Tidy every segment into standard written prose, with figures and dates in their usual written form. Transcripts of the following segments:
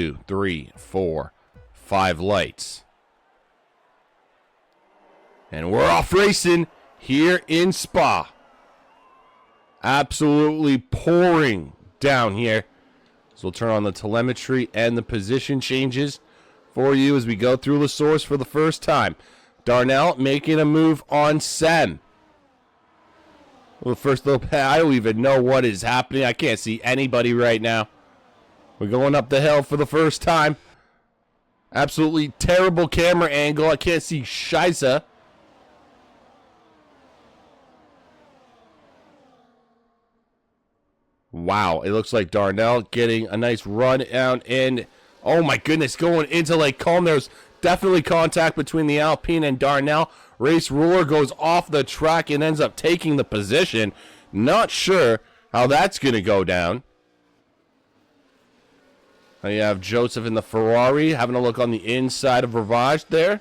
2, 3, 4, 5 lights. And we're off racing here in Spa. Absolutely pouring down here. So we'll turn on the telemetry and the position changes for you as we go through the source for the first time. Darnell making a move on Sem. Well, first little I don't even know what is happening. I can't see anybody right now. We're going up the hill for the first time. Absolutely terrible camera angle. I can't see Shiza. Wow, it looks like Darnell getting a nice run down in. Oh my goodness, going into Lake Combe. There's definitely contact between the Alpine and Darnell. Race Ruler goes off the track and ends up taking the position. Not sure how that's going to go down. Now you have Joseph in the Ferrari having a look on the inside of Ravage there.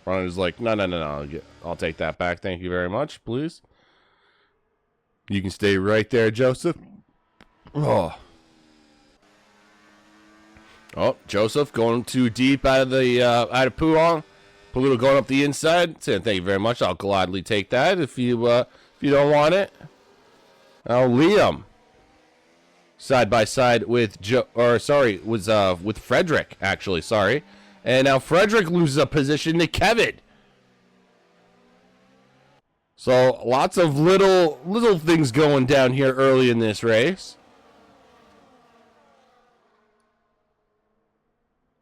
Runner's like, no, I'll take that back. Thank you very much, please. You can stay right there, Joseph. Oh, Joseph going too deep out of the out of Pouon. Paluto going up the inside. Saying thank you very much. I'll gladly take that if you don't want it. Now Liam, side by side with with Frederick actually. Sorry, and now Frederick loses a position to Kevin. So lots of little things going down here early in this race.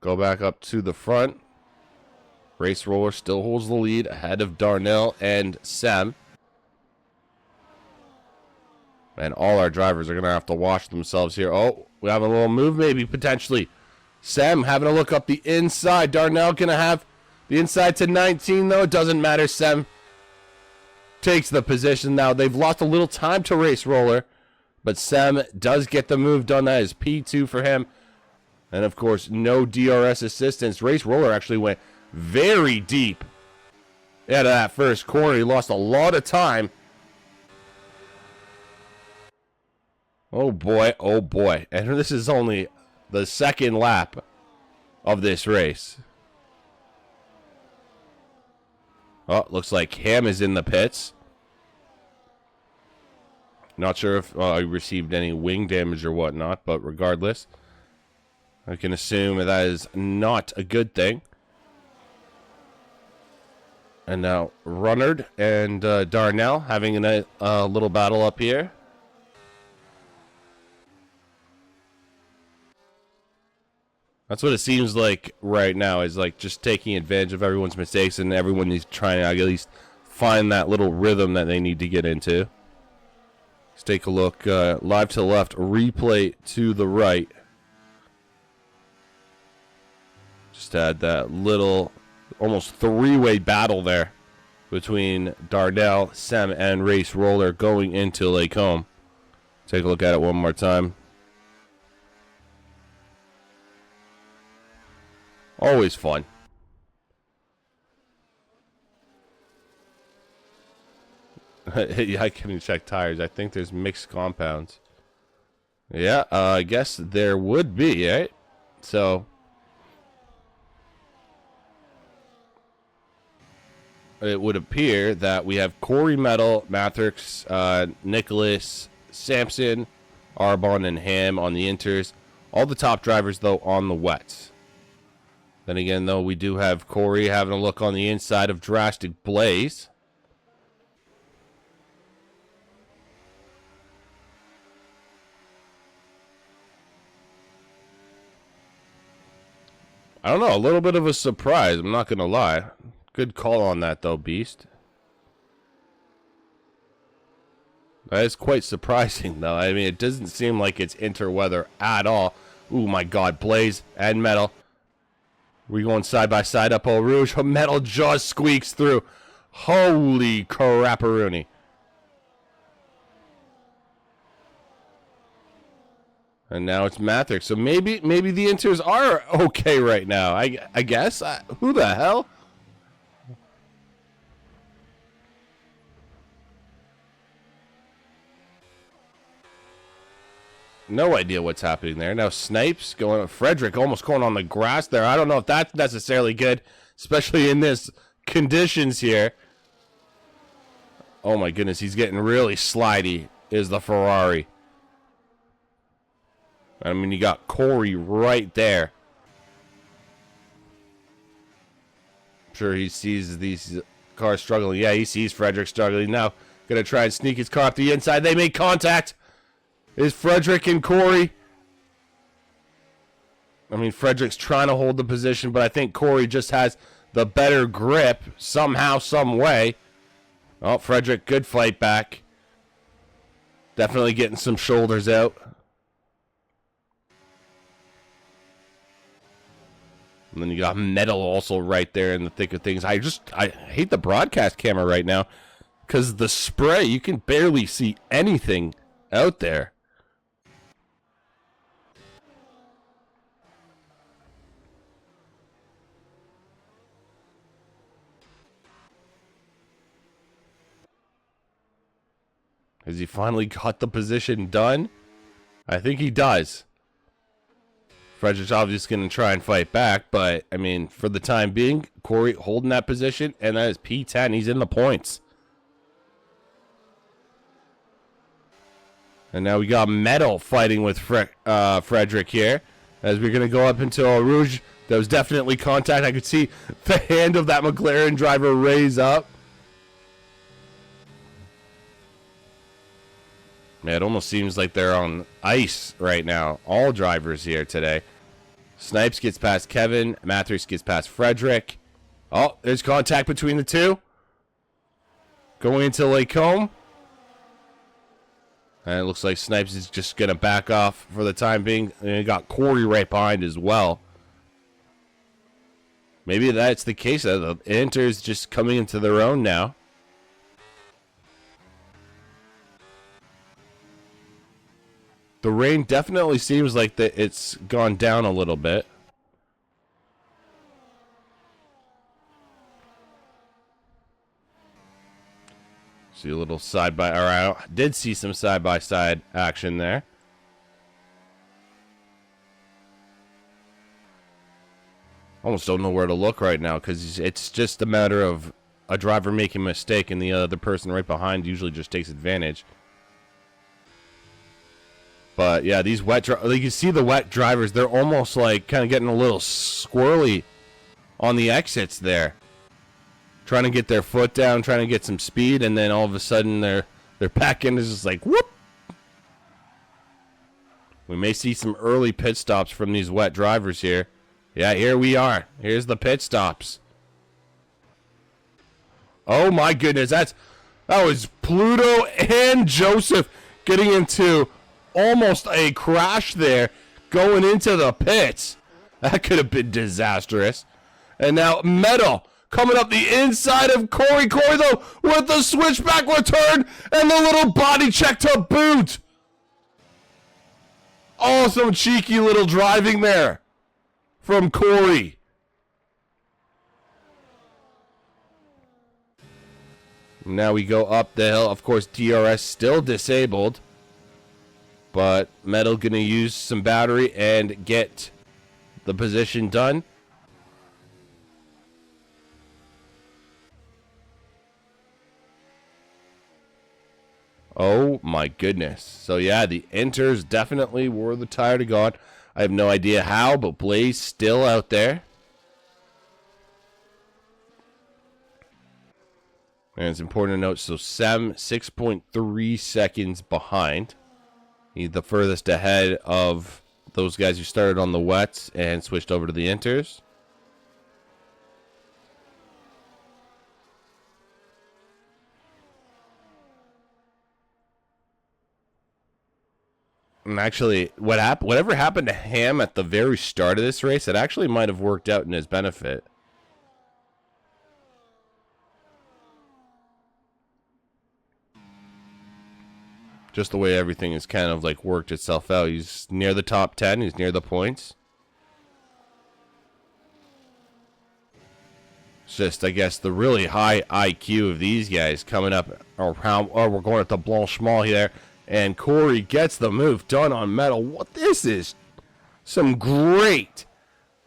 Go back up to the front. Race Roller still holds the lead ahead of Darnell and Sem. And all our drivers are going to have to watch themselves here. Oh, we have a little move maybe potentially. Sem having a look up the inside. Darnell going to have the inside to 19 though. It doesn't matter. Sem takes the position now. They've lost a little time to Race Roller, but Sem does get the move done. That is P2 for him. And of course, no DRS assistance. Race Roller actually went very deep out of that first corner. He lost a lot of time. Oh boy, oh boy. And this is only the second lap of this race. Oh, looks like Ham is in the pits. Not sure if I received any wing damage or whatnot, but regardless, I can assume that is not a good thing. And now Runnard and Darnell having a little battle up here. That's what it seems like right now, is like just taking advantage of everyone's mistakes, and everyone is trying to at least find that little rhythm that they need to get into. Let's take a look. Live to the left, replay to the right. Just had that little, almost three-way battle there between Darnell, Sem, and Race Roller going into Lake Combe. Take a look at it one more time. Always fun. Yeah, I can check tires. I think there's mixed compounds. Yeah, I guess there would be, right? So it would appear that we have Corey Metal, Matrix, Nicholas, Sampson, Arbon, and Ham on the inters. All the top drivers, though, on the wets. Then again, though, we do have Corey having a look on the inside of Drastic Blaze. I don't know, a little bit of a surprise, I'm not going to lie. Good call on that, though, Beast. That is quite surprising, though. I mean, it doesn't seem like it's interweather at all. Ooh, my God, Blaze and Metal. We're going side by side up Eau Rouge. Metal just squeaks through. Holy crapperoonie. And now it's Matrix. So maybe the inters are okay right now. I guess. Who the hell? No idea what's happening there. Now Snipes going, Frederick almost going on the grass there. I don't know if that's necessarily good, especially in this conditions here. Oh my goodness, he's getting really slidey, is the Ferrari. I mean, you got Corey right there. I'm sure he sees these cars struggling. Yeah, he sees Frederick struggling. Now, gonna try and sneak his car up the inside. They make contact. Is Frederick and Corey. I mean, Frederick's trying to hold the position, but I think Corey just has the better grip somehow, some way. Oh, Frederick, good fight back. Definitely getting some shoulders out. And then you got Metal also right there in the thick of things. I hate the broadcast camera right now because the spray, you can barely see anything out there. Has he finally got the position done? I think he does. Frederick's obviously going to try and fight back, but, I mean, for the time being, Corey holding that position, and that is P10. He's in the points. And now we got Metal fighting with Frederick here, as we're going to go up into Eau Rouge. There was definitely contact. I could see the hand of that McLaren driver raise up. Yeah, it almost seems like they're on ice right now. All drivers here today. Snipes gets past Kevin. Mathers gets past Frederick. Oh, there's contact between the two. Going into Lake Combe. And it looks like Snipes is just going to back off for the time being. And you got Corey right behind as well. Maybe that's the case. The Inter's just coming into their own now. The rain definitely seems like that it's gone down a little bit. See a little side by, or I did see some side by side action there. Almost don't know where to look right now because it's just a matter of a driver making a mistake and the other person right behind usually just takes advantage. But yeah, these wet, you can see the wet drivers, they're almost like kind of getting a little squirrely on the exits there. Trying to get their foot down, trying to get some speed, and then all of a sudden their back end is just like, whoop. We may see some early pit stops from these wet drivers here. Yeah, here we are. Here's the pit stops. Oh my goodness, that was Pluto and Joseph getting into almost a crash there going into the pits. That could have been disastrous. And now Metal coming up the inside of Corey. Corey, though, with the switchback return and the little body check to boot. Oh, some cheeky little driving there from Corey. Now we go up the hill. Of course, DRS still disabled. But Metal going to use some battery and get the position done. Oh my goodness. So yeah, the Inters definitely were the tire to God. I have no idea how, but Blaze still out there. And it's important to note, so Sem 6.3 seconds behind. He's the furthest ahead of those guys who started on the wets and switched over to the Inters. And actually, whatever happened to Ham at the very start of this race, it actually might have worked out in his benefit. Just the way everything has kind of like worked itself out. He's near the top 10. He's near the points. It's just, I guess, the really high IQ of these guys coming up around. Oh, we're going at the Blanchemont here. And Corey gets the move done on metal. What this is some great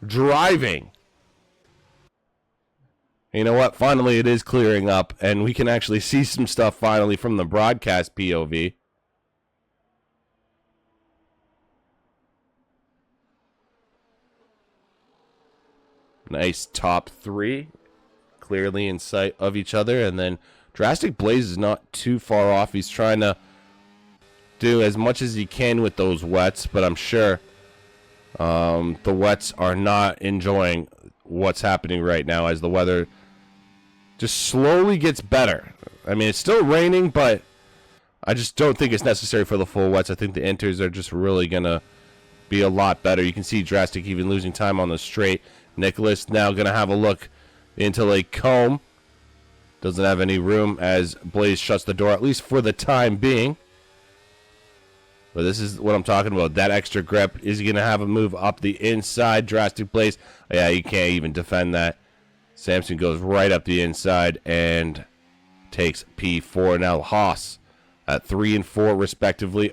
driving. You know what? Finally, it is clearing up, and we can actually see some stuff finally from the broadcast POV. Nice top three, clearly in sight of each other, and then Drastic Blaze is not too far off. He's trying to do as much as he can with those wets, but I'm sure the wets are not enjoying what's happening right now as the weather just slowly gets better. I mean, it's still raining, but I just don't think it's necessary for the full wets. I think the inters are just really going to be a lot better. You can see Drastic even losing time on the straight. Nicholas now going to have a look into Lake Combe. Doesn't have any room as Blaze shuts the door, at least for the time being. But this is what I'm talking about. That extra grip. Is he going to have a move up the inside? Drastic Blaze. Yeah, you can't even defend that. Samson goes right up the inside and takes P4. Now Haas at 3 and 4 respectively.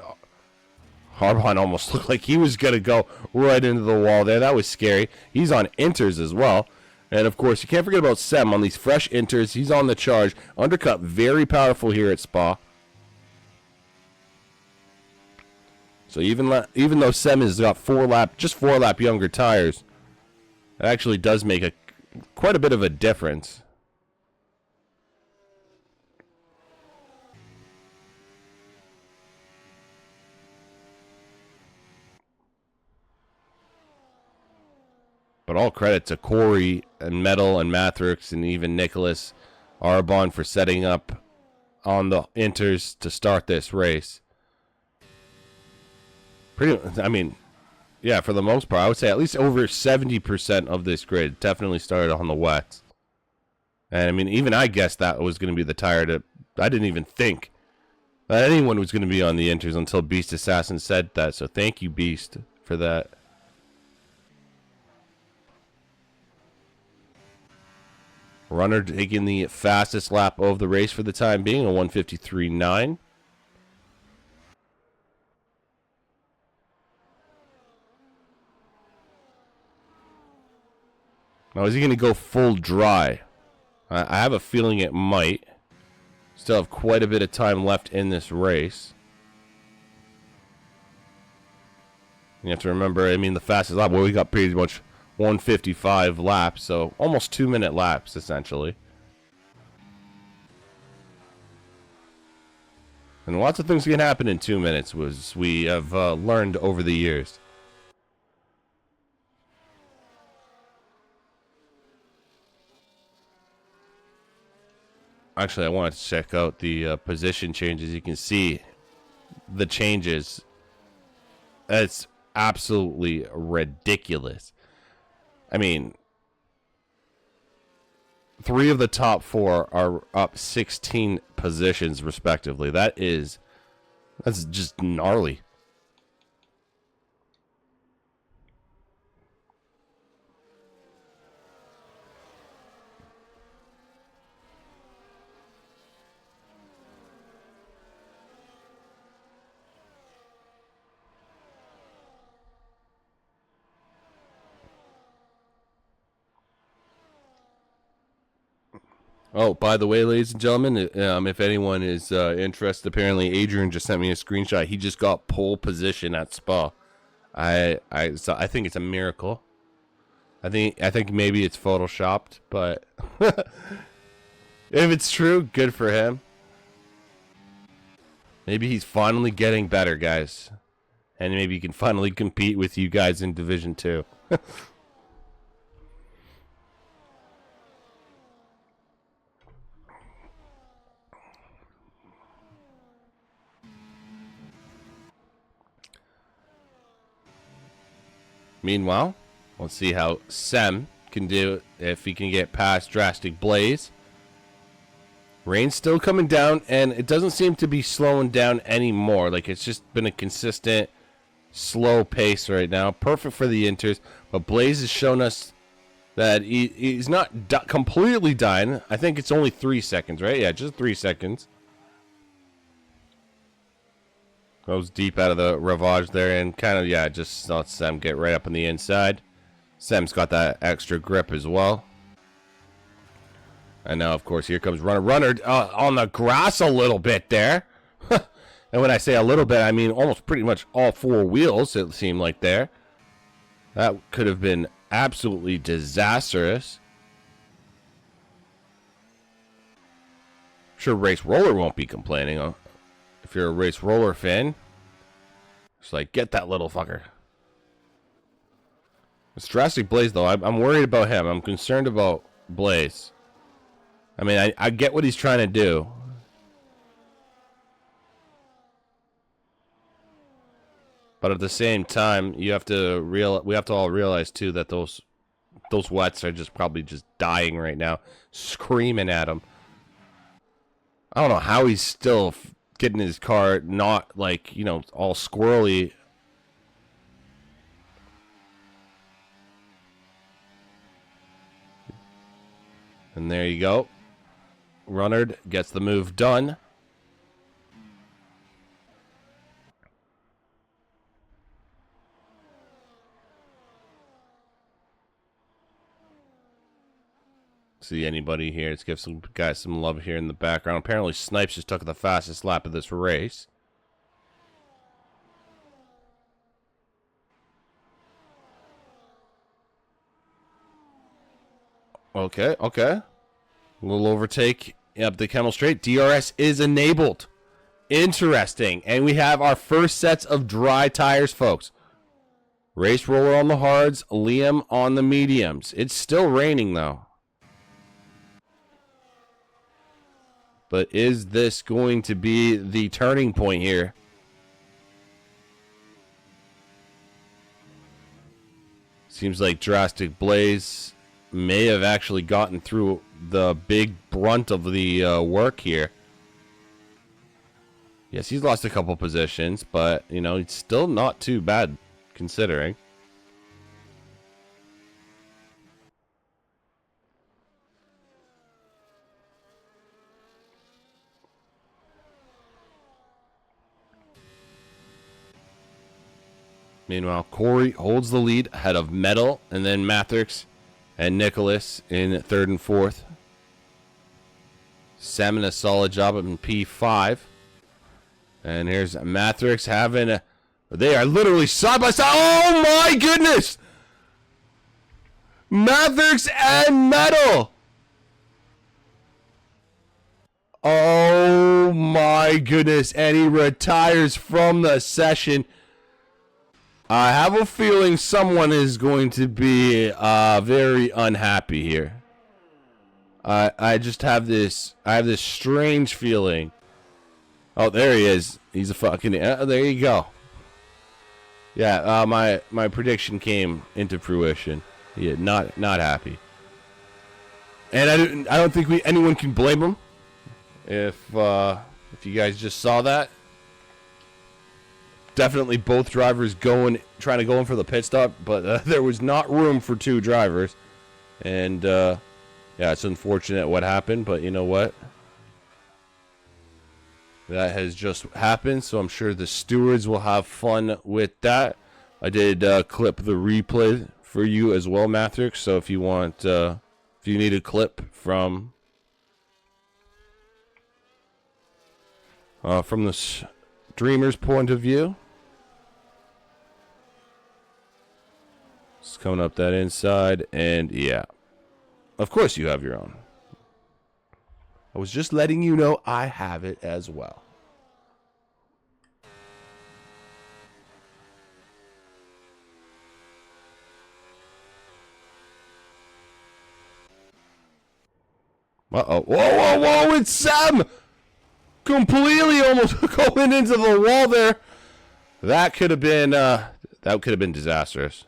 Harbon almost looked like he was going to go right into the wall there. That was scary. He's on inters as well. And, of course, you can't forget about Sem on these fresh inters. He's on the charge. Undercut very powerful here at Spa. So even though Sem has got just 4 lap younger tires, it actually does make quite a bit of a difference. But all credit to Corey and Metal and Mathrix and even Nicholas Arbon for setting up on the inters to start this race. I mean, yeah, for the most part, I would say at least over 70% of this grid definitely started on the wets. And I mean, even I guessed that was going to be the tire I didn't even think that anyone was going to be on the inters until Beast Assassin said that. So thank you, Beast, for that. Runner taking the fastest lap of the race for the time being, a 1:53.9. Now, is he going to go full dry? I have a feeling it might. Still have quite a bit of time left in this race. You have to remember, I mean, the fastest lap, well, we got pretty much 1:55 laps, so almost 2-minute laps, essentially. And lots of things can happen in 2 minutes, as we have learned over the years. Actually, I wanted to check out the position changes. You can see the changes. It's absolutely ridiculous. I mean, 3 of the top 4 are up 16 positions, respectively. That's just gnarly. Oh, by the way, ladies and gentlemen, if anyone is interested, apparently Adrian just sent me a screenshot. He just got pole position at Spa. I think it's a miracle. I think maybe it's photoshopped, but if it's true, good for him. Maybe he's finally getting better, guys, and maybe he can finally compete with you guys in Division 2. Meanwhile, let's see how Sem can do if he can get past Drastic Blaze. Rain's still coming down, and it doesn't seem to be slowing down anymore. Like, it's just been a consistent, slow pace right now. Perfect for the inters, but Blaze has shown us that he's not completely dying. I think it's only 3 seconds, right? Yeah, just 3 seconds. Goes deep out of the ravage there and kind of, yeah, just lets Sam get right up on the inside. Sam's got that extra grip as well. And now, of course, here comes Runner. Runner on the grass a little bit there. And when I say a little bit, I mean almost pretty much all four wheels, it seemed like there. That could have been absolutely disastrous. I'm sure Race Roller won't be complaining. If you're a Race Roller fan, it's like, get that little fucker. It's Drastic Blaze, though. I'm worried about him. I'm concerned about Blaze. I mean, I get what he's trying to do. But at the same time, we have to all realize too that those wets are just probably just dying right now, screaming at him. I don't know how he's still getting his car not like, you know, all squirrely. And there you go. Runner gets the move done. See anybody here? Let's give some guys some love here in the background. Apparently Snipes just took the fastest lap of this race. Okay. A little overtake up the Camel Straight. DRS is enabled. Interesting. And we have our first sets of dry tires, folks. Race Roller on the hards, Liam on the mediums. It's still raining, though. But is this going to be the turning point here? Seems like Drastic Blaze may have actually gotten through the big brunt of the work here. Yes, he's lost a couple positions, but, you know, it's still not too bad considering. Meanwhile, Corey holds the lead ahead of Metal, and then Mathrix and Nicholas in third and fourth. Salmon a solid job in P5. And here's Mathrix having they are literally side by side. Oh my goodness! Mathrix and Metal! Oh my goodness. And he retires from the session. I have a feeling someone is going to be very unhappy here. I just have this strange feeling. Oh, there he is. He's a fucking there you go. Yeah, my prediction came into fruition. Yeah, not happy. And I don't think anyone can blame him. If you guys just saw that. Definitely both drivers trying to go in for the pit stop, but there was not room for two drivers. And, yeah, it's unfortunate what happened, but you know what? That has just happened, so I'm sure the stewards will have fun with that. I did clip the replay for you as well, Mathrix, so if you want, if you need a clip from the streamer's point of view. It's coming up that inside, and yeah. Of course you have your own. I was just letting you know I have it as well. Uh-oh. Whoa, it's Sam! Completely almost going into the wall there. That could have been disastrous.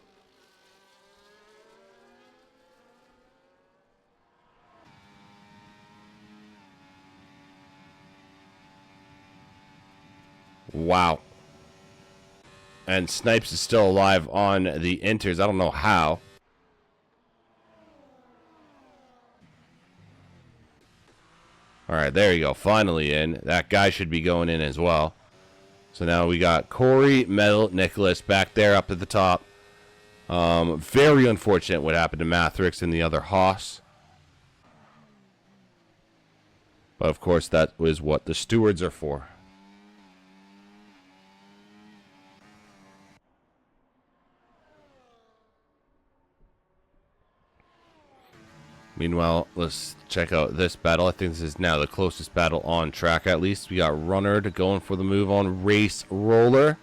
Wow. And Snipes is still alive on the inters. I don't know how. Alright, there you go. Finally in. That guy should be going in as well. So now we got Corey, Metal, Nicholas back there up at the top. Very unfortunate what happened to Mathrix and the other Haas. But of course, that was what the stewards are for. Meanwhile, let's check out this battle. I think this is now the closest battle on track, at least. We got Runnard going for the move on Race Roller.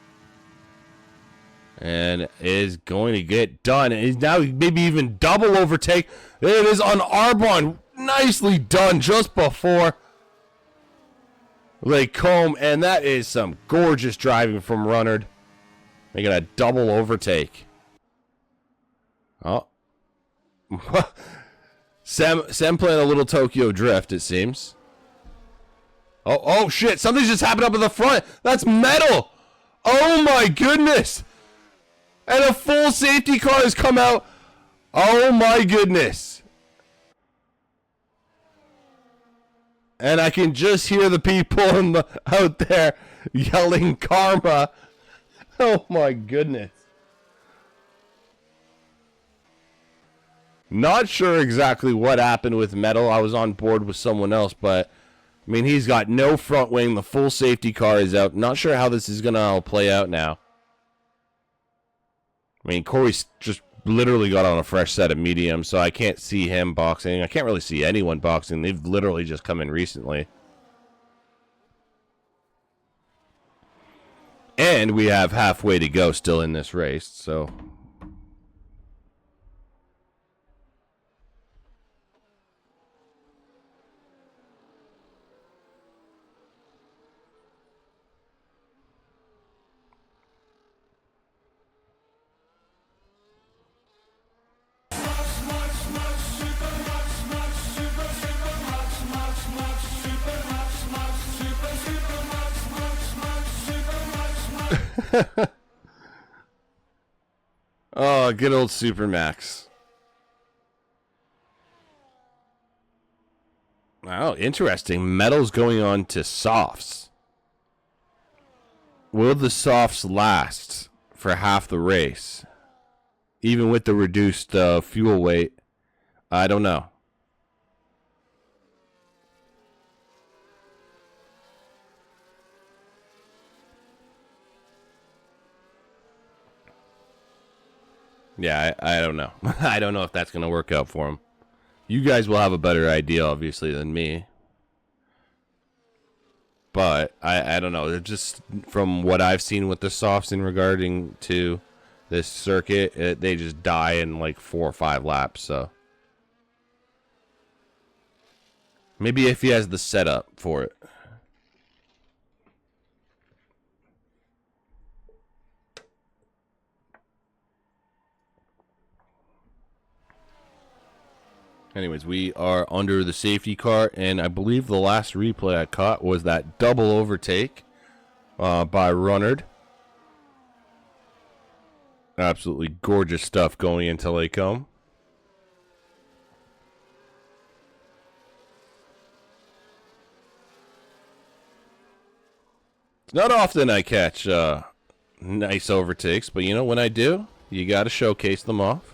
And is going to get done. And he's now maybe even double overtake. There it is on Arbonne. Nicely done just before they comb. And that is some gorgeous driving from Runnard. Making a double overtake. Oh. Sam playing a little Tokyo Drift, it seems. Oh shit, something just happened up in the front. That's Metal. Oh my goodness. And a full safety car has come out. Oh my goodness. And I can just hear the people out there yelling karma. Oh my goodness. Not sure exactly what happened with Metal. I was on board with someone else, but I mean, he's got no front wing. The full safety car is out. Not sure how this is going to play out now. I mean, Corey's just literally got on a fresh set of medium, so I can't see him boxing. I can't really see anyone boxing. They've literally just come in recently. And we have halfway to go still in this race, so... Oh, good old Supermax. Wow, interesting. Metal's going on to softs. Will the softs last for half the race? Even with the reduced fuel weight? I don't know. Yeah, I don't know. I don't know if that's going to work out for him. You guys will have a better idea, obviously, than me. But I don't know. Just from what I've seen with the softs in regarding to this circuit, they just die in like 4 or 5 laps. So maybe if he has the setup for it. Anyways, we are under the safety car, and I believe the last replay I caught was that double overtake by Runnard. Absolutely gorgeous stuff going into Lacombe. It's not often I catch nice overtakes, but you know, when I do, you got to showcase them off.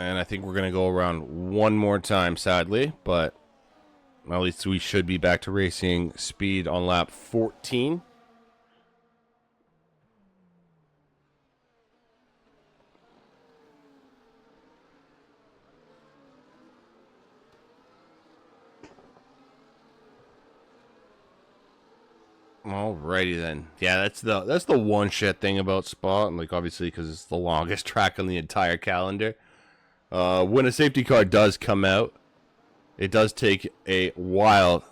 And I think we're going to go around one more time, sadly. But at least we should be back to racing speed on lap 14. Alrighty then. Yeah, that's the one shit thing about Spa, and like obviously because it's the longest track on the entire calendar. When a safety car does come out, it does take a while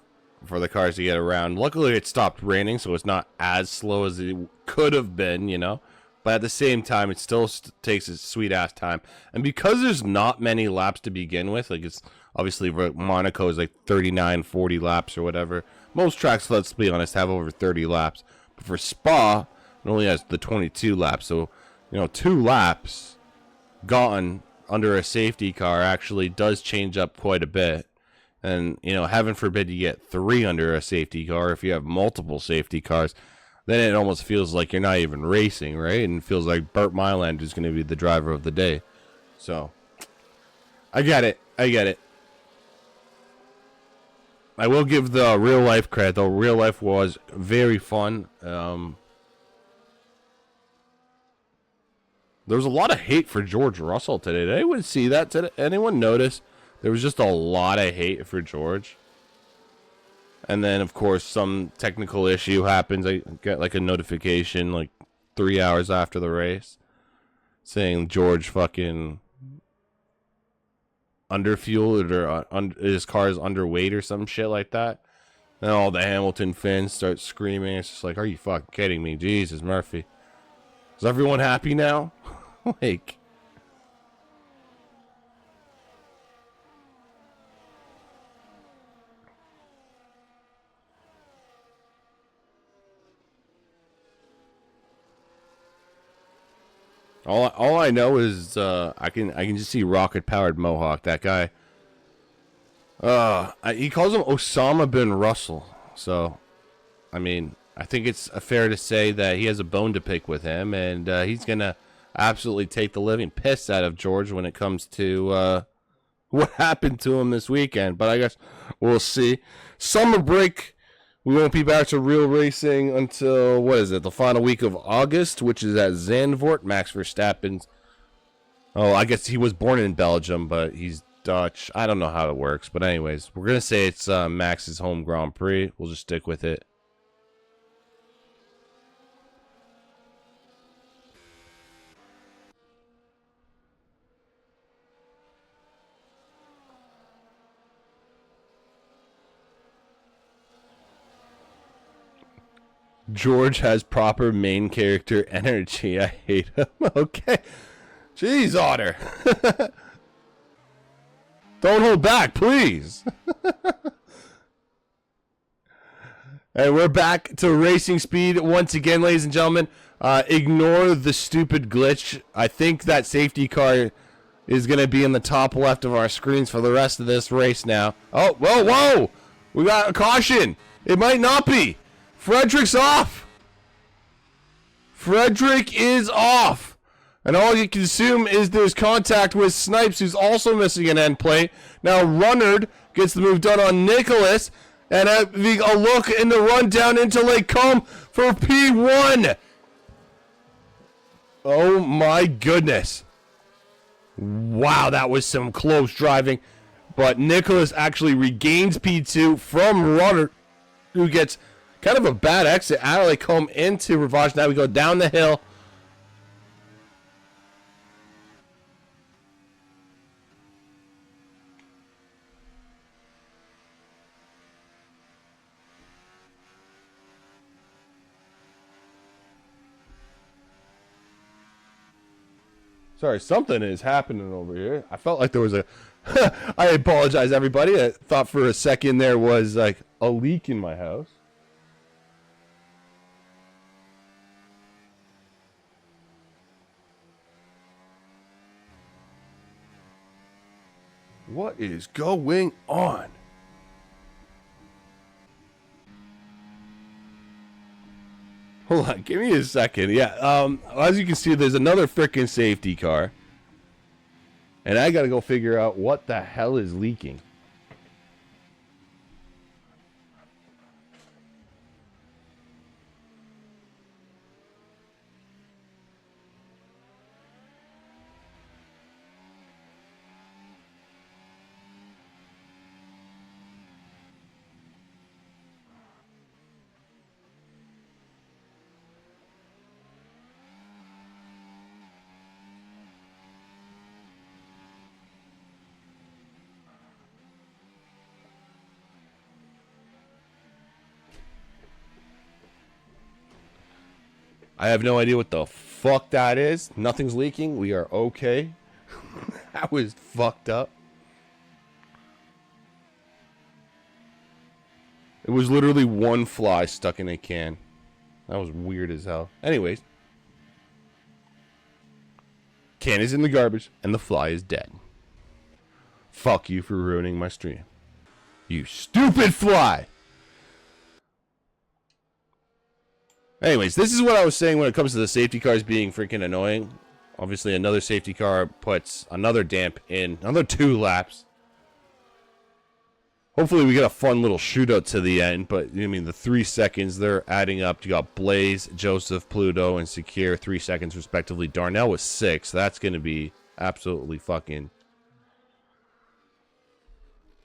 for the cars to get around. Luckily, it stopped raining, so it's not as slow as it could have been, you know. But at the same time, it still takes a sweet-ass time. And because there's not many laps to begin with, like it's Obviously, Monaco is like 39, 40 laps or whatever. Most tracks, let's be honest, have over 30 laps. But for Spa, it only has the 22 laps. So, 2 laps gone under a safety car actually does change up quite a bit. And, heaven forbid you get 3 under a safety car. If you have multiple safety cars, then it almost feels like you're not even racing, right? And it feels like Burt Mylander is going to be the driver of the day. So, I get it. I will give the real life credit, though. Real life was very fun. There was a lot of hate for George Russell today. Did anyone see that today? Anyone notice? There was just a lot of hate for George. And then, of course, some technical issue happens. I get like a notification like 3 hours after the race saying George fucking underfueled or his car is underweight or some shit like that. Then all the Hamilton fans start screaming. It's just like, are you fucking kidding me? Jesus, Murphy. Is everyone happy now? Like, all I know is I can just see rocket powered Mohawk. That guy. He calls him Osama bin Russell. So, I mean, I think it's fair to say that he has a bone to pick with him, and he's gonna absolutely take the living piss out of George when it comes to what happened to him this weekend. But I guess we'll see. Summer break. We won't be back to real racing until, what is it, the final week of August, which is at Zandvoort. Max Verstappen's. Oh, I guess he was born in Belgium, but he's Dutch. I don't know how it works. But anyways, we're going to say it's Max's home Grand Prix. We'll just stick with it. George has proper main character energy. I hate him. Okay. Jeez, Otter. Don't hold back, please. And we're back to racing speed once again, ladies and gentlemen. Ignore the stupid glitch. I think that safety car is going to be in the top left of our screens for the rest of this race now. Oh, whoa. We got a caution. It might not be. Frederick's off. Frederick is off. And all you can assume is there's contact with Snipes, who's also missing an end plate. Now Runnard gets the move done on Nicholas. And a look in the run down into Lake Combe for P1. Oh my goodness. Wow, that was some close driving. But Nicholas actually regains P2 from Runnard, who gets kind of a bad exit out of Lake Combe into Rivage. Now we go down the hill. Sorry, something is happening over here. I felt like there was a... I apologize, everybody. I thought for a second there was like a leak in my house. What is going on? Hold on, give me a second. Yeah, as you can see, there's another frickin' safety car. And I gotta go figure out what the hell is leaking. I have no idea what the fuck that is. Nothing's leaking. We are okay. That was fucked up. was literally one fly stuck in a can. That was weird as hell. Anyways. Can is in the garbage, and the fly is dead. Fuck you for ruining my stream. You stupid fly! Anyways, this is what I was saying when it comes to the safety cars being freaking annoying. Obviously, another safety car puts another damp in. Another 2 laps. Hopefully we get a fun little shootout to the end, but I mean the 3 seconds, they're adding up. You got Blaze, Joseph, Pluto, and Secure, 3 seconds respectively. Darnell was 6. That's going to be absolutely fucking...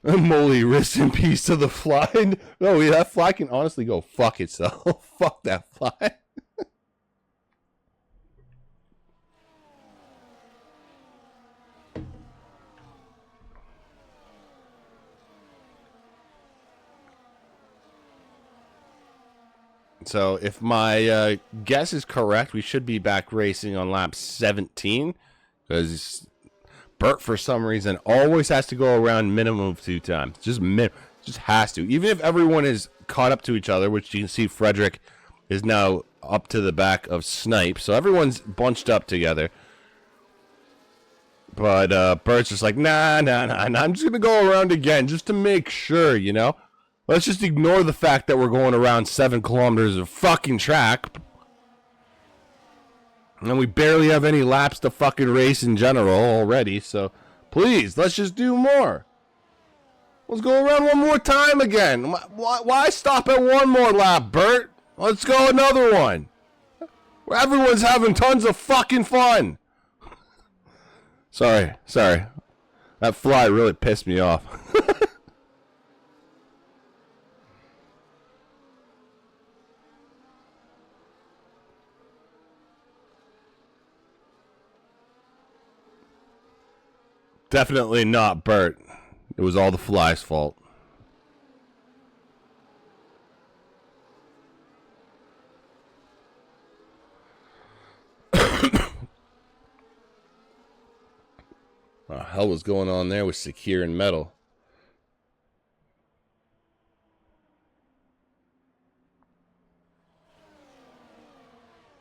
Moly, rest in peace to the fly. No, that fly can honestly go fuck itself. Fuck that fly. So, if my guess is correct, we should be back racing on lap 17. Because Bert, for some reason, always has to go around minimum of 2 times. Just has to. Even if everyone is caught up to each other, which you can see Frederick is now up to the back of Snipe. So, everyone's bunched up together. But Bert's just like, nah, I'm just going to go around again just to make sure, you know? Let's just ignore the fact that we're going around 7 kilometers of fucking track. And we barely have any laps to fucking race in general already. So, please, let's just do more. Let's go around one more time again. Why stop at one more lap, Bert? Let's go another one. Where everyone's having tons of fucking fun. Sorry. That fly really pissed me off. Definitely not Bert. It was all the fly's fault. What the hell was going on there with Secure and Metal?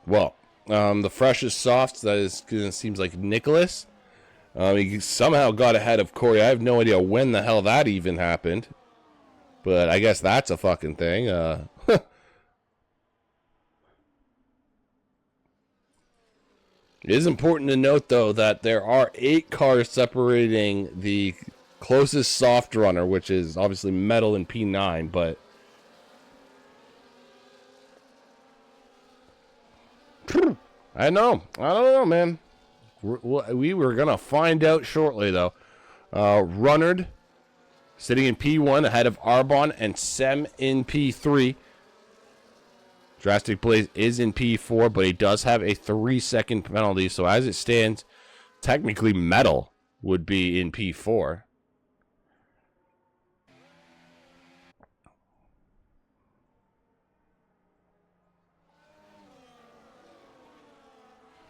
Well, the freshest softs, that seems like Nicholas. He somehow got ahead of Corey. I have no idea when the hell that even happened. But I guess that's a fucking thing. It is important to note, though, that there are 8 cars separating the closest soft runner, which is obviously Metal and P9, but... I don't know, man. We were going to find out shortly, though. Runnard sitting in P1 ahead of Arbon and Sem in P3. Drastic Blaze is in P4, but he does have a 3-second penalty. So as it stands, technically Metal would be in P4.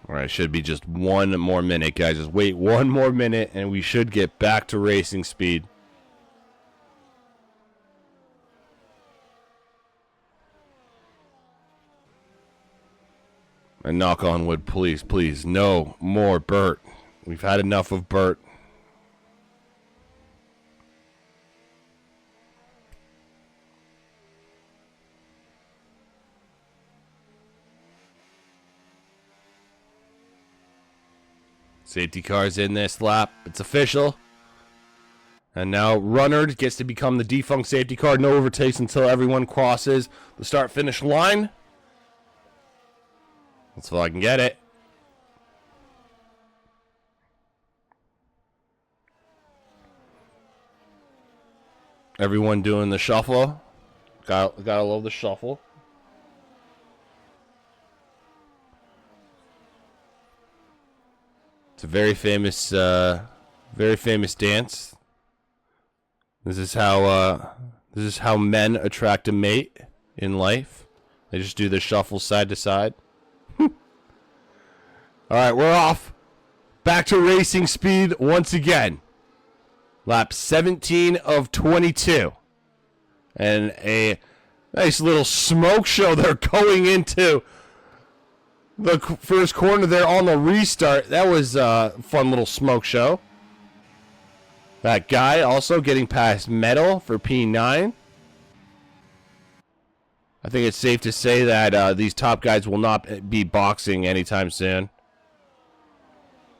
Alright, should be just 1 more minute, guys. Just wait 1 more minute, and we should get back to racing speed. And knock on wood, please, please. No more Bert. We've had enough of Bert. Safety car's in this lap. It's official. And now Runnard gets to become the defunct safety car. No overtakes until everyone crosses the start-finish line. That's all I can get it. Everyone doing the shuffle. Gotta love the shuffle. It's a very famous dance. This is how men attract a mate in life. They just do the shuffle side to side. All right, we're off. Back to racing speed once again. Lap 17 of 22. And a Nice little smoke show they're going into the first corner there on the restart. That was a fun little smoke show. That guy also getting past Metal for P9. I think it's safe to say that these top guys will not be boxing anytime soon.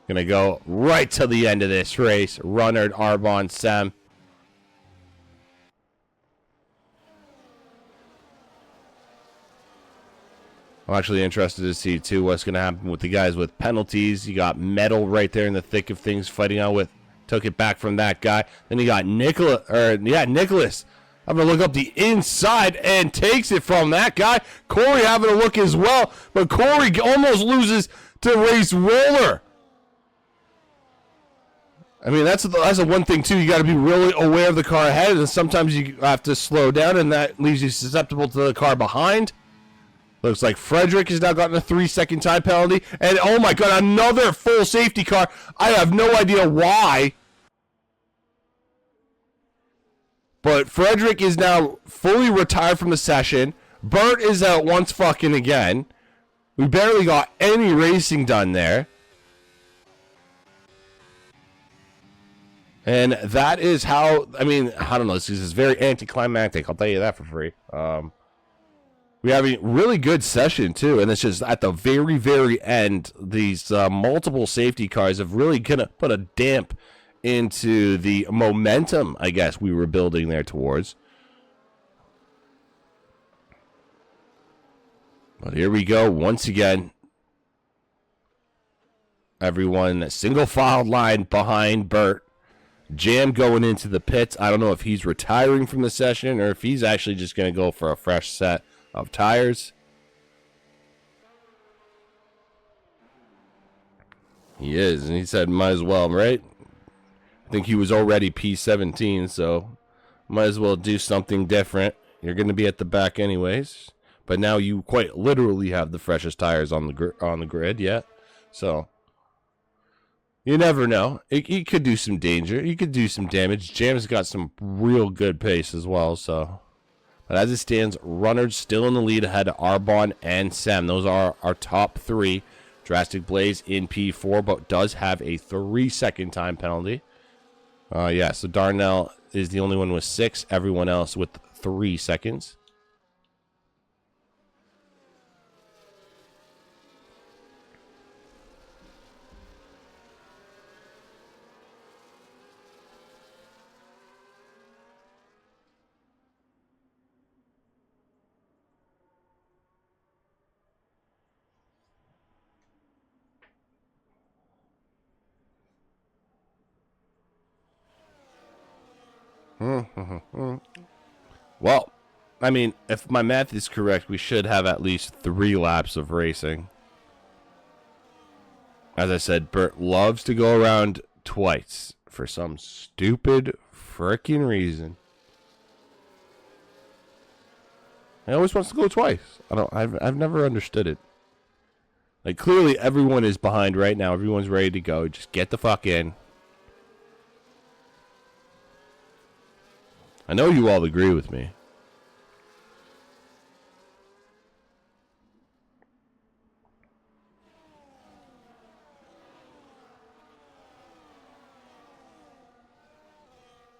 Gonna go right to the end of this race. Runnard, Arbon, Sam. I'm actually interested to see, too, what's going to happen with the guys with penalties. You got Metal right there in the thick of things fighting out with. Took it back from that guy. Then you got Nicholas having to look up the inside and takes it from that guy. Corey having a look as well, but Corey almost loses to Race Roller. I mean, that's the one thing, too. You got to be really aware of the car ahead, and sometimes you have to slow down, and that leaves you susceptible to the car behind. Looks like Frederick has now gotten a 3-second time penalty. And, oh, my God, another full safety car. I have no idea why. But Frederick is now fully retired from the session. Bert is out once fucking again. We barely got any racing done there. And that is how, I mean, I don't know. This is very anticlimactic. I'll tell you that for free. We have a really good session, too, and it's just at the very, very end, these multiple safety cars have really kind of put a damp into the momentum, I guess, we were building there towards. But here we go, once again. Everyone single file line behind Bert. Jam going into the pits. I don't know if he's retiring from the session or if he's actually just going to go for a fresh set of tires. He is, and he said might as well, right? I think he was already P17, so might as well do something different. You're going to be at the back anyways, but now you quite literally have the freshest tires on the grid, yeah. So you never know. He could do some danger. He could do some damage. Jam's got some real good pace as well, so. But as it stands, Runners still in the lead ahead of Arbon and Sam. Those are our top three. Drastic Blaze in P4, but does have a 3-second time penalty. Yeah, so Darnell is the only one with 6. Everyone else with 3 seconds. Well, I mean, if my math is correct, we should have at least 3 laps of racing. As I said, Bert loves to go around twice for some stupid freaking reason. He always wants to go twice. I've never understood it. Like, clearly everyone is behind right now. Everyone's ready to go. Just get the fuck in. I know you all agree with me.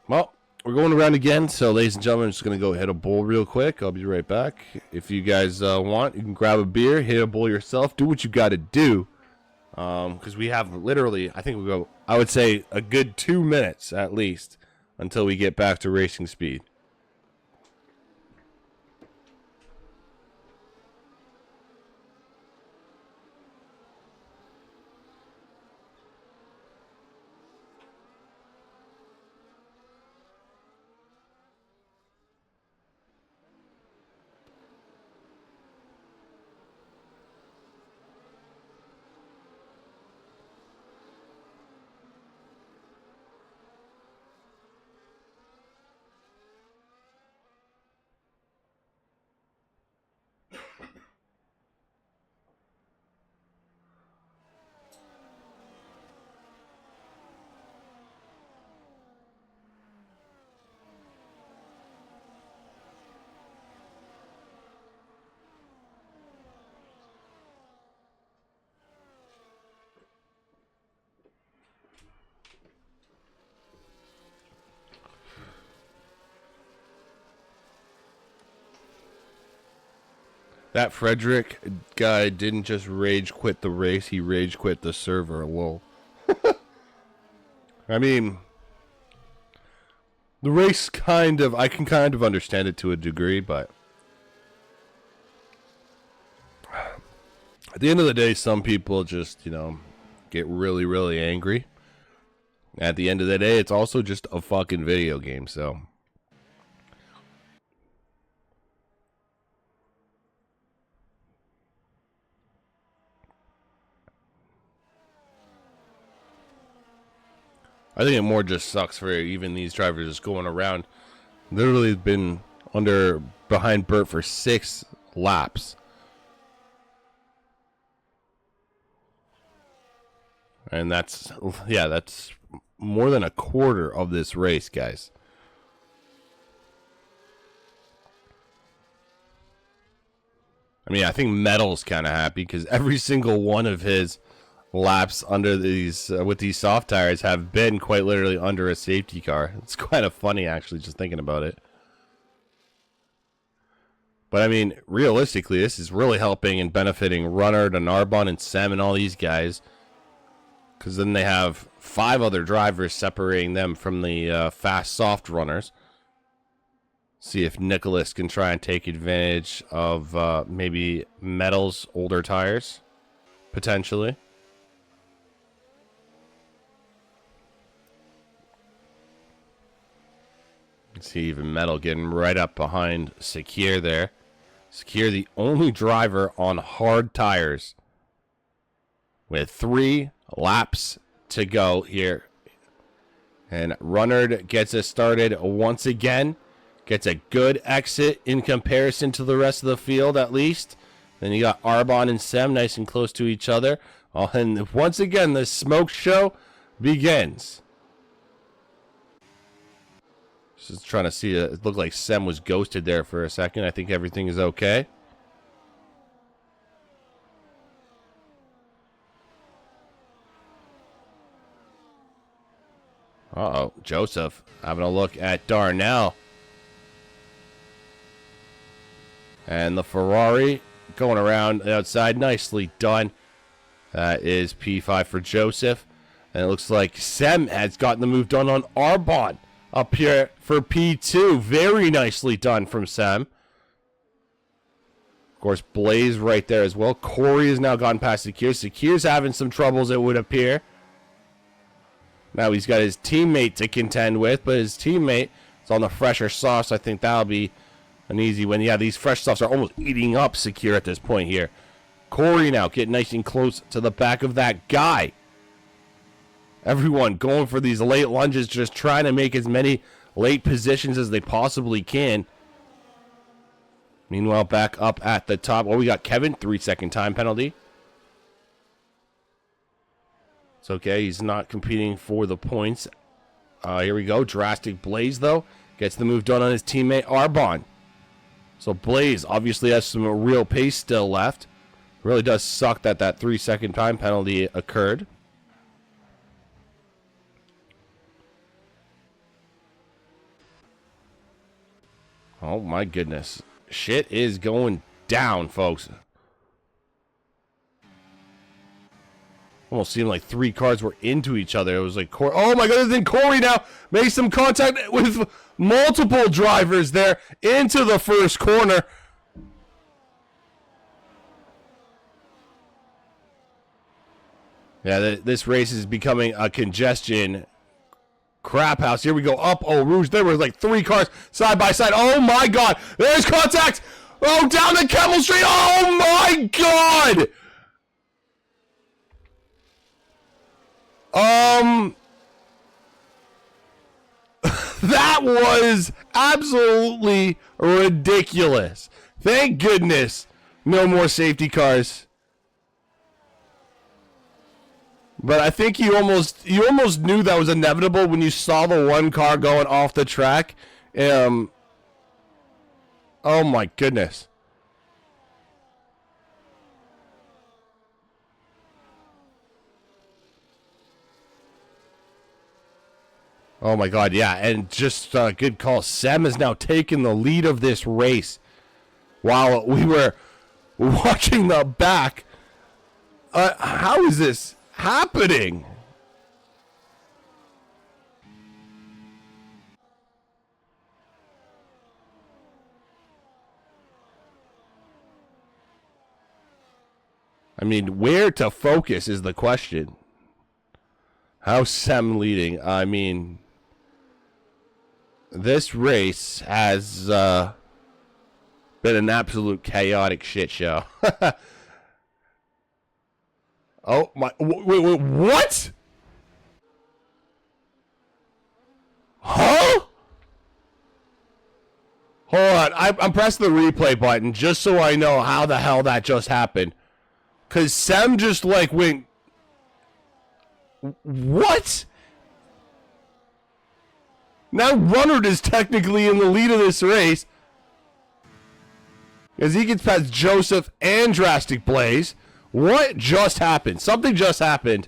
Well, we're going around again, so ladies and gentlemen, I'm just going to go hit a bowl real quick. I'll be right back. If you guys want, you can grab a beer, hit a bowl yourself, do what you got to do. Because we have literally, I think we'll go, I would say, a good 2 minutes at least until we get back to racing speed. That Frederick guy didn't just rage quit the race, he rage quit the server. Whoa. I mean, the race I can kind of understand it to a degree, but at the end of the day, some people just, get really, really angry. At the end of the day, it's also just a fucking video game, so. I think it more just sucks for even these drivers just going around. Literally been behind Burt for 6 laps. And that's more than a quarter of this race, guys. I mean, I think Metal's kind of happy because every single one of his laps under these with these soft tires have been quite literally under a safety car. It's kind of funny, actually, just thinking about it. But I mean, realistically, this is really helping and benefiting Runnard and Arbon and Sem and all these guys, because then they have 5 other drivers separating them from the fast soft runners. See if Nicholas can try and take advantage of maybe Metal's older tires, potentially. See even Metal getting right up behind Sakir there. Sakir, the only driver on hard tires with 3 laps to go here. And Runnard gets us started once again. Gets a good exit in comparison to the rest of the field, at least. Then you got Arbon and Sem nice and close to each other. And once again, the smoke show begins. Just trying to see. It looked like Sem was ghosted there for a second. I think everything is okay. Uh-oh. Joseph having a look at Darnell. And the Ferrari going around the outside. Nicely done. That is P5 for Joseph. And it looks like Sem has gotten the move done on Arbon up here for P2. Very nicely done from Sem. Of course, Blaze right there as well. Corey has now gotten past Sakir. Sakir's having some troubles, it would appear. Now he's got his teammate to contend with, but his teammate is on the fresher softs. So I think that'll be an easy win. Yeah, these fresh softs are almost eating up Sakir at this point here. Corey now getting nice and close to the back of that guy. Everyone going for these late lunges, just trying to make as many late positions as they possibly can. Meanwhile, back up at the top. Oh, we got Kevin, 3-second time penalty. It's okay, he's not competing for the points. Here we go, Drastic Blaze, though. Gets the move done on his teammate, Arbon. So Blaze obviously has some real pace still left. Really does suck that 3-second time penalty occurred. Oh my goodness. Shit is going down, folks. Almost seemed like 3 cars were into each other. It was like, oh my goodness, then Corey now makes some contact with multiple drivers there into the first corner. Yeah, this race is becoming a congestion crap house. Here we go, up Eau Rouge. There were like 3 cars side by side. Oh my god, there's contact. Oh, down the Camel Street. Oh my god. That was absolutely ridiculous. Thank goodness no more safety cars. But I think you almost knew that was inevitable when you saw the one car going off the track. Oh my goodness. Oh my god, yeah, and just good call. Sem has now taken the lead of this race. While we were watching the back. How is this happening? I mean, where to focus is the question. How's Sem leading? I mean, this race has been an absolute chaotic shit show. Oh my! Wait, what? Huh? Hold on, I'm pressing the replay button just so I know how the hell that just happened. Cause Sem just like went. What? Now Runnard is technically in the lead of this race. As he gets past Joseph and Drastic Blaze. What just happened? Something just happened.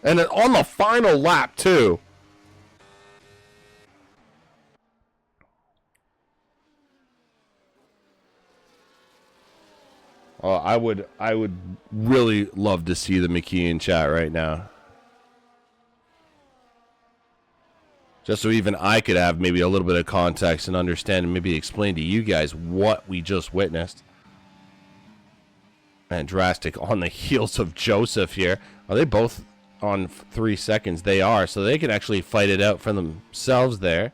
And then on the final lap too. I would really love to see the McKeon chat right now. Just so even I could have maybe a little bit of context and understand and maybe explain to you guys what we just witnessed. And Drastic on the heels of Joseph here. Are they both on 3 seconds? They are, so they can actually fight it out for themselves there.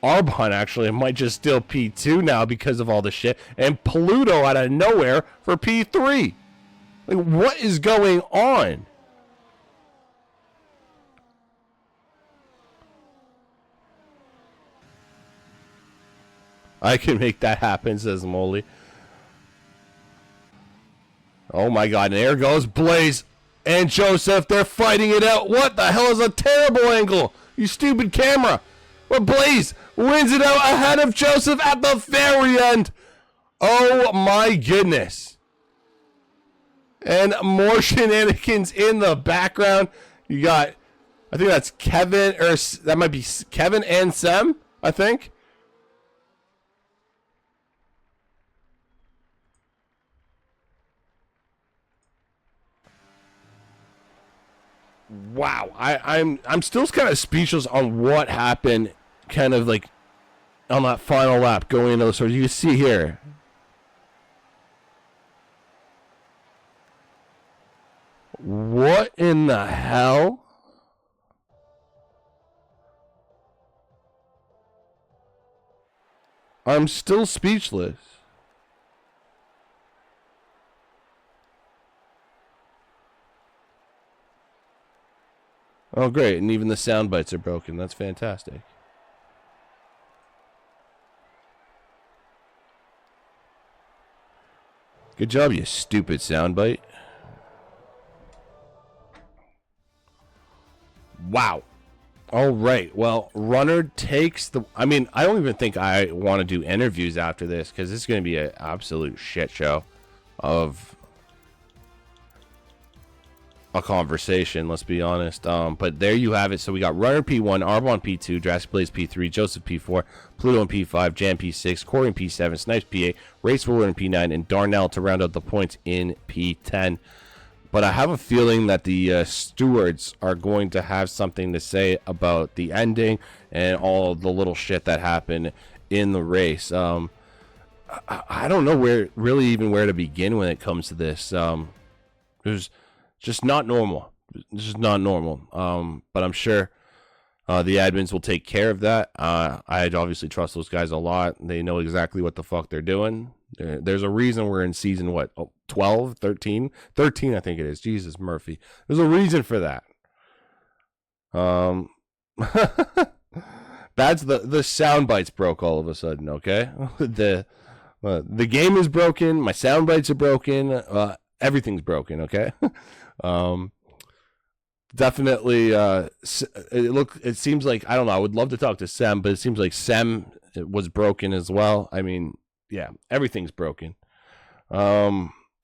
Arbon actually might just steal P2 now because of all the shit. And Pluto out of nowhere for P3. Like, what is going on? I can make that happen, says Molly. Oh my god, and there goes Blaze and Joseph. They're fighting it out. What the hell is a terrible angle? You stupid camera. But Blaze wins it out ahead of Joseph at the very end. Oh my goodness. And more shenanigans in the background. You got, I think that's Kevin, or that might be Kevin and Sem, I think. Wow, I'm still kind of speechless on what happened, kind of like on that final lap going into the start. You can see here. What in the hell? I'm still speechless. Oh, great. And even the sound bites are broken. That's fantastic. Good job, you stupid soundbite. Wow. All right. Well, Runner takes the... I mean, I don't even think I want to do interviews after this because this is going to be an absolute shit show of a conversation, let's be honest. But there you have it. So we got Runner P1, Arbon P2, Drastic Blaze P3, Joseph P4, Pluto in P5, Jan P6, Corey in P7, Snipes P8, Race Ruler in P9, and Darnell to round out the points in P10. But I have a feeling that the stewards are going to have something to say about the ending and all the little shit that happened in the race. I don't know where to begin when it comes to this. There's just not normal. It's just not normal. But I'm sure the admins will take care of that. I'd obviously trust those guys a lot. They know exactly what the fuck they're doing. There's a reason we're in season, what, 12, 13? 13, I think it is. Jesus, Murphy. There's a reason for that. That's the sound bites broke all of a sudden, okay? The game is broken. My sound bites are broken. Everything's broken, okay? Definitely, it seems like, I don't know, I would love to talk to Sem, but it seems like Sem was broken as well. I mean, yeah, everything's broken.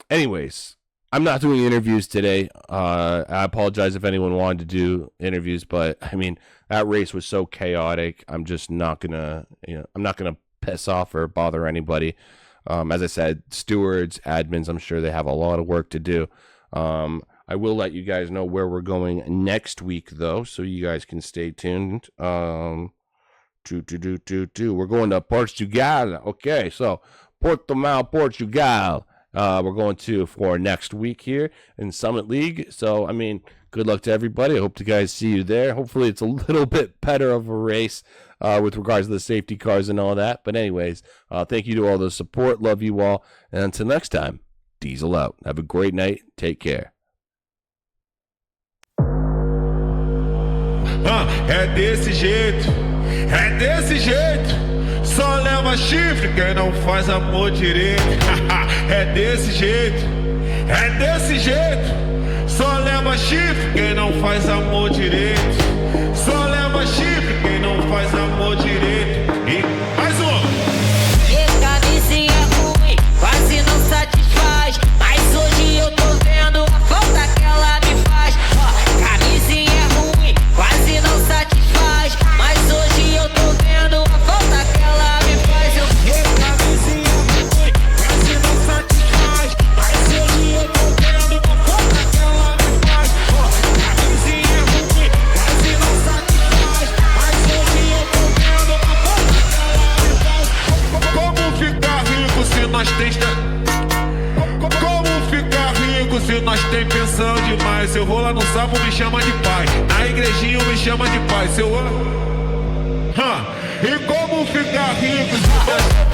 Anyways, I'm not doing interviews today. I apologize if anyone wanted to do interviews, but I mean that race was so chaotic. I'm just not gonna, I'm not gonna piss off or bother anybody. As I said, stewards, admins, I'm sure they have a lot of work to do. I will let you guys know where we're going next week, though, so you guys can stay tuned. We're going to Portugal. Okay, so Portimao, Portugal. We're going to for next week here in Summit League. So, I mean, good luck to everybody. I hope to guys see you there. Hopefully it's a little bit better of a race with regards to the safety cars and all that. But anyways, thank you to all the support. Love you all. And until next time, Diesel out. Have a great night. Take care. É desse jeito, é desse jeito. Só leva chifre quem não faz amor direito. É desse jeito, é desse jeito. Só leva chifre quem não faz amor direito. Só leva chifre quem não faz amor direito. E mais um. Camisinha ruim, quase não satisfaz. Mas hoje eu tô vendo a falta que ela me faz. Camisinha ruim, quase não satisfaz. Mas hoje eu tô vendo a falta que ela me faz. Camisinha ruim, quase não satisfaz. Mas hoje eu tô vendo a falta que ela me faz. Camisinha ruim, quase não satisfaz. Mas hoje eu tô vendo a falta que ela me faz. Como ficar rico se nós tem... Como ficar rico se nós tem pensão demais? Se eu vou lá no sapo me chama de pai, na igrejinha me chama de pai. Se eu... E como ficar rico se nós...